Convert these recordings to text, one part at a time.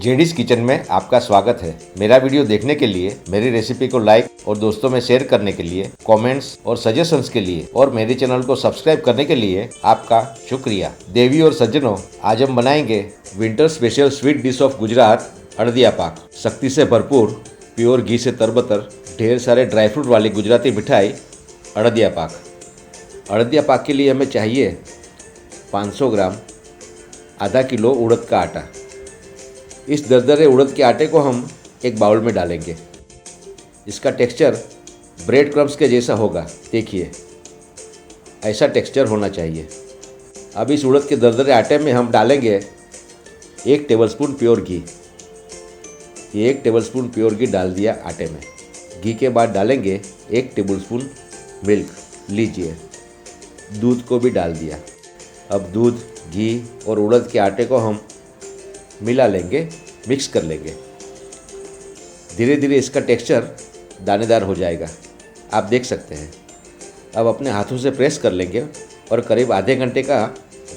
JDs kitchen में आपका स्वागत है। मेरा वीडियो देखने के लिए, मेरी रेसिपी को लाइक और दोस्तों में शेयर करने के लिए, कमेंट्स और सजेशंस के लिए और मेरे चैनल को सब्सक्राइब करने के लिए आपका शुक्रिया। देवी और सज्जनों, आज हम बनाएंगे winter special sweet dish of Gujarat, adadiya pak. शक्ति से भरपूर, प्योर घी से तरबतर, ढेर सारे ड्राई फ्रूट वाली गुजराती मिठाई अड़दिया पाक। अड़दिया पाक के लिए हमें चाहिए 500 ग्राम आधा किलो उड़द का आटा। इस दरदरे उड़द के आटे को हम एक बाउल में डालेंगे। इसका टेक्सचर ब्रेड क्रम्स के जैसा होगा। देखिए, ऐसा टेक्सचर होना चाहिए। अब इस उड़द के दरदरे आटे में हम डालेंगे 1 टेबलस्पून प्योर घी। ये 1 टेबलस्पून प्योर घी डाल दिया आटे में। घी के बाद डालेंगे 1 टेबलस्पून मिल्क। लीजिए, दूध को भी डाल दिया। अब दूध, घी और उड़द के आटे को हम मिला लेंगे, मिक्स कर लेंगे। धीरे धीरे इसका टेक्सचर दानेदार हो जाएगा, आप देख सकते हैं। अब अपने हाथों से प्रेस कर लेंगे और करीब आधे घंटे का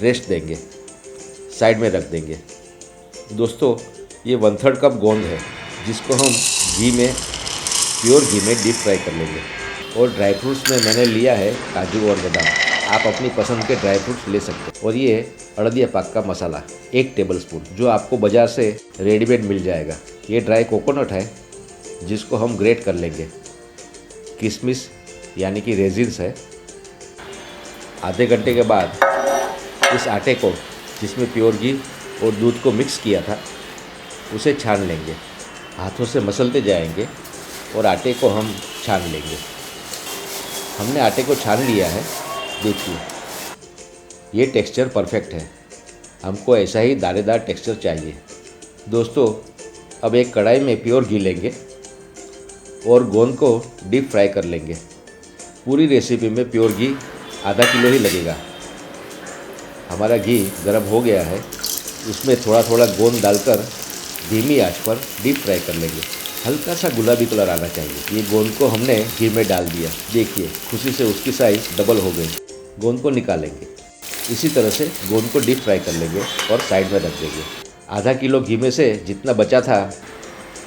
रेस्ट देंगे, साइड में रख देंगे। दोस्तों, ये 1/3 कप गोंद है, जिसको हम घी में, प्योर घी में डीप फ्राई कर लेंगे। और ड्राई फ्रूट्स में मैंने लिया है काजू और बादाम। आप अपनी पसंद के ड्राई फ्रूट्स ले सकते हैं। और ये अड़दिया पाक का मसाला 1 टेबलस्पून, जो आपको बाज़ार से रेडीमेड मिल जाएगा। ये ड्राई कोकोनट है, जिसको हम ग्रेट कर लेंगे। किशमिश यानी कि रेजिन्स है। आधे घंटे के बाद इस आटे को, जिसमें प्योर घी और दूध को मिक्स किया था, उसे छान लेंगे। हाथों से मसलते जाएंगे और आटे को हम छान लेंगे। हमने आटे को छान लिया है। देखिए, ये टेक्सचर परफेक्ट है। हमको ऐसा ही दानेदार टेक्सचर चाहिए। दोस्तों, अब एक कढ़ाई में प्योर घी लेंगे और गोंद को डीप फ्राई कर लेंगे। पूरी रेसिपी में प्योर घी आधा किलो ही लगेगा। हमारा घी गर्म हो गया है। उसमें थोड़ा थोड़ा गोंद डालकर धीमी आंच पर डीप फ्राई कर लेंगे। हल्का सा गुलाबी कलर आना चाहिए। ये गोंद को हमने घी में डाल दिया। देखिए, खुशी से उसकी साइज डबल हो गई। गोंद को निकालेंगे। इसी तरह से गोंद को डीप फ्राई कर लेंगे और साइड में रख देंगे। आधा किलो घी में से जितना बचा था,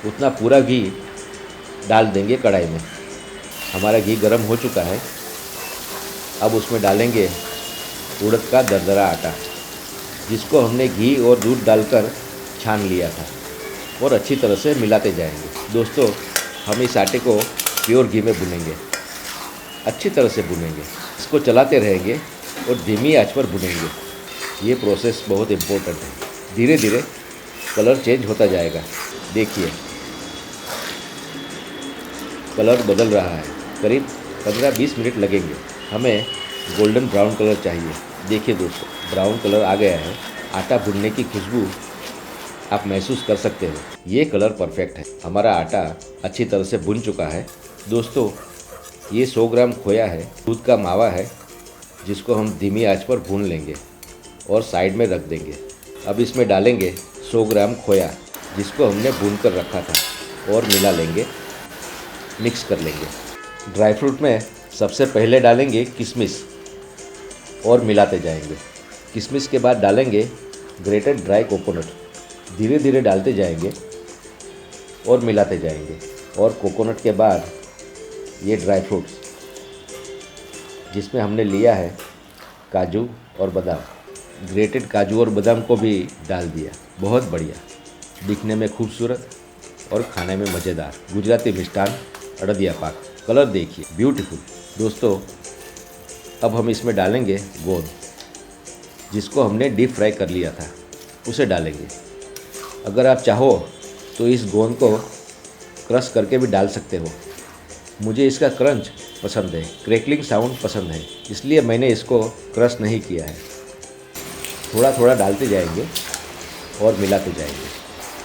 उतना पूरा घी डाल देंगे कढ़ाई में। हमारा घी गर्म हो चुका है। अब उसमें डालेंगे उड़द का दरदरा आटा, जिसको हमने घी और दूध डालकर छान लिया था, और अच्छी तरह से मिलाते जाएंगे। दोस्तों, हम इस आटे को प्योर घी में भुनेंगे, अच्छी तरह से भुनेंगे। इसको चलाते रहेंगे और धीमी आंच पर भुनेंगे। ये प्रोसेस बहुत इम्पोर्टेंट है। धीरे धीरे कलर चेंज होता जाएगा। देखिए, कलर बदल रहा है। करीब 15-20 मिनट लगेंगे। हमें गोल्डन ब्राउन कलर चाहिए। देखिए दोस्तों, ब्राउन कलर आ गया है। आटा भुनने की खुशबू आप महसूस कर सकते हो। ये कलर परफेक्ट है। हमारा आटा अच्छी तरह से भुन चुका है। दोस्तों, ये 100 ग्राम खोया है, दूध का मावा है, जिसको हम धीमी आंच पर भून लेंगे और साइड में रख देंगे। अब इसमें डालेंगे 100 ग्राम खोया, जिसको हमने भून कर रखा था, और मिला लेंगे, मिक्स कर लेंगे। ड्राई फ्रूट में सबसे पहले डालेंगे किशमिश और मिलाते जाएंगे। किशमिश के बाद डालेंगे ग्रेटेड ड्राई कोकोनट। धीरे धीरे डालते जाएंगे और मिलाते जाएंगे। और कोकोनट के बाद ये ड्राई फ्रूट्स, जिसमें हमने लिया है काजू और बादाम। ग्रेटेड काजू और बादाम को भी डाल दिया। बहुत बढ़िया, दिखने में खूबसूरत और खाने में मज़ेदार गुजराती मिष्ठान अड़दिया पाक। कलर देखिए, ब्यूटीफुल। दोस्तों, अब हम इसमें डालेंगे गोंद, जिसको हमने डीप फ्राई कर लिया था, उसे डालेंगे। अगर आप चाहो तो इस गोंद को क्रश करके भी डाल सकते हो। मुझे इसका क्रंच पसंद है, क्रैकलिंग साउंड पसंद है, इसलिए मैंने इसको क्रश नहीं किया है। थोड़ा थोड़ा डालते जाएंगे और मिलाते जाएंगे।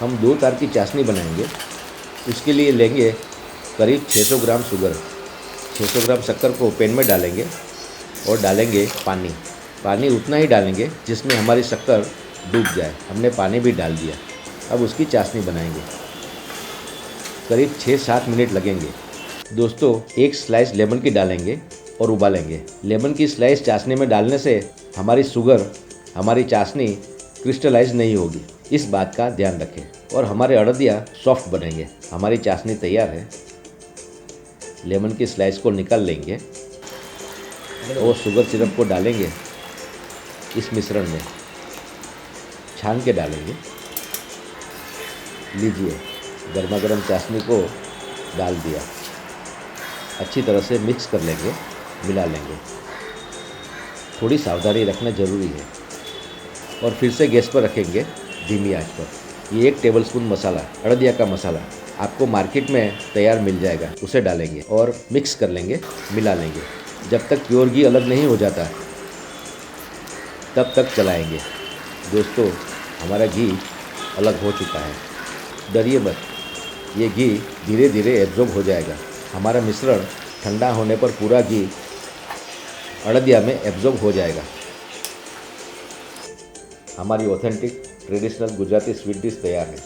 हम 2 तार की चाशनी बनाएंगे। उसके लिए लेंगे करीब 600 ग्राम शुगर। 600 ग्राम शक्कर को पैन में डालेंगे और डालेंगे पानी। पानी उतना ही डालेंगे जिसमें हमारी शक्कर डूब जाए। हमने पानी भी डाल दिया। अब उसकी चाशनी बनाएंगे। करीब 6-7 मिनट लगेंगे। दोस्तों, 1 स्लाइस लेमन की डालेंगे और उबालेंगे। लेमन की स्लाइस चाशनी में डालने से हमारी शुगर, हमारी चाशनी क्रिस्टलाइज नहीं होगी, इस बात का ध्यान रखें। और हमारे अड़दिया सॉफ्ट बनेंगे। हमारी चाशनी तैयार है। लेमन की स्लाइस को निकाल लेंगे और शुगर सिरप को डालेंगे इस मिश्रण में, छान के डालेंगे। लीजिए, गर्मा गर्म चाशनी को डाल दिया। अच्छी तरह से मिक्स कर लेंगे, मिला लेंगे। थोड़ी सावधानी रखना ज़रूरी है। और फिर से गैस पर रखेंगे धीमी आंच पर। ये 1 टेबलस्पून मसाला, अड़दिया का मसाला आपको मार्केट में तैयार मिल जाएगा, उसे डालेंगे और मिक्स कर लेंगे, मिला लेंगे। जब तक प्योर घी अलग नहीं हो जाता तब तक चलाएंगे। दोस्तों, हमारा घी अलग हो चुका है। डरिए मत, ये घी धीरे धीरे एब्जॉर्ब हो जाएगा। हमारा मिश्रण ठंडा होने पर पूरा घी अड़दिया में एब्जॉर्ब हो जाएगा। हमारी authentic traditional Gujarati sweet dish तैयार है।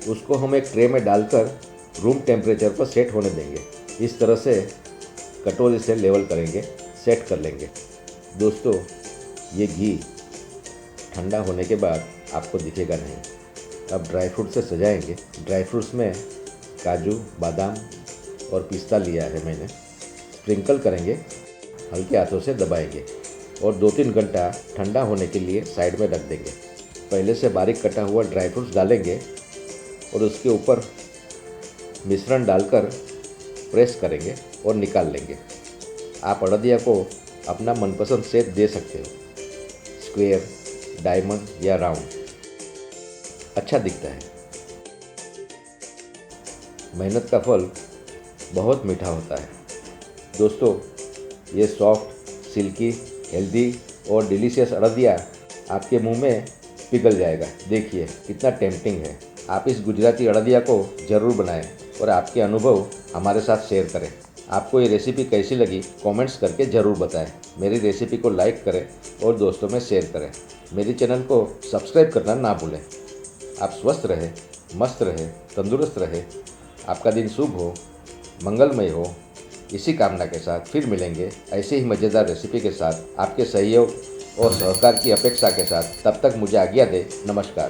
उसको हम एक ट्रे में डालकर रूम टेम्परेचर पर सेट होने देंगे। इस तरह से कटोरी से लेवल करेंगे, सेट कर लेंगे। दोस्तों, ये घी ठंडा होने के बाद आपको दिखेगा नहीं। अब ड्राई फ्रूट से सजाएंगे। ड्राई फ्रूट्स में काजू, बादाम और पिस्ता लिया है मैंने। स्प्रिंकल करेंगे, हल्के हाथों से दबाएंगे और 2-3 घंटा ठंडा होने के लिए साइड में रख देंगे। पहले से बारीक कटा हुआ ड्राई फ्रूट्स डालेंगे और उसके ऊपर मिश्रण डालकर प्रेस करेंगे और निकाल लेंगे। आप अड़दिया को अपना मनपसंद शेप दे सकते हो, स्क्वायर, डायमंड या राउंड, अच्छा दिखता है। मेहनत का फल बहुत मीठा होता है। दोस्तों, ये सॉफ्ट, सिल्की, हेल्दी और डिलीशियस अड़दिया आपके मुंह में पिघल जाएगा। देखिए कितना टेम्पटिंग है। आप इस गुजराती अड़दिया को ज़रूर बनाएं और आपके अनुभव हमारे साथ शेयर करें। आपको ये रेसिपी कैसी लगी कमेंट्स करके ज़रूर बताएं। मेरी रेसिपी को लाइक करें और दोस्तों में शेयर करें। मेरी चैनल को सब्सक्राइब करना ना भूलें। आप स्वस्थ रहें, मस्त रहें, तंदुरुस्त रहें। आपका दिन शुभ हो, मंगलमय हो। इसी कामना के साथ फिर मिलेंगे ऐसे ही मज़ेदार रेसिपी के साथ, आपके सहयोग और सहकार की अपेक्षा के साथ। तब तक मुझे आज्ञा दें। नमस्कार।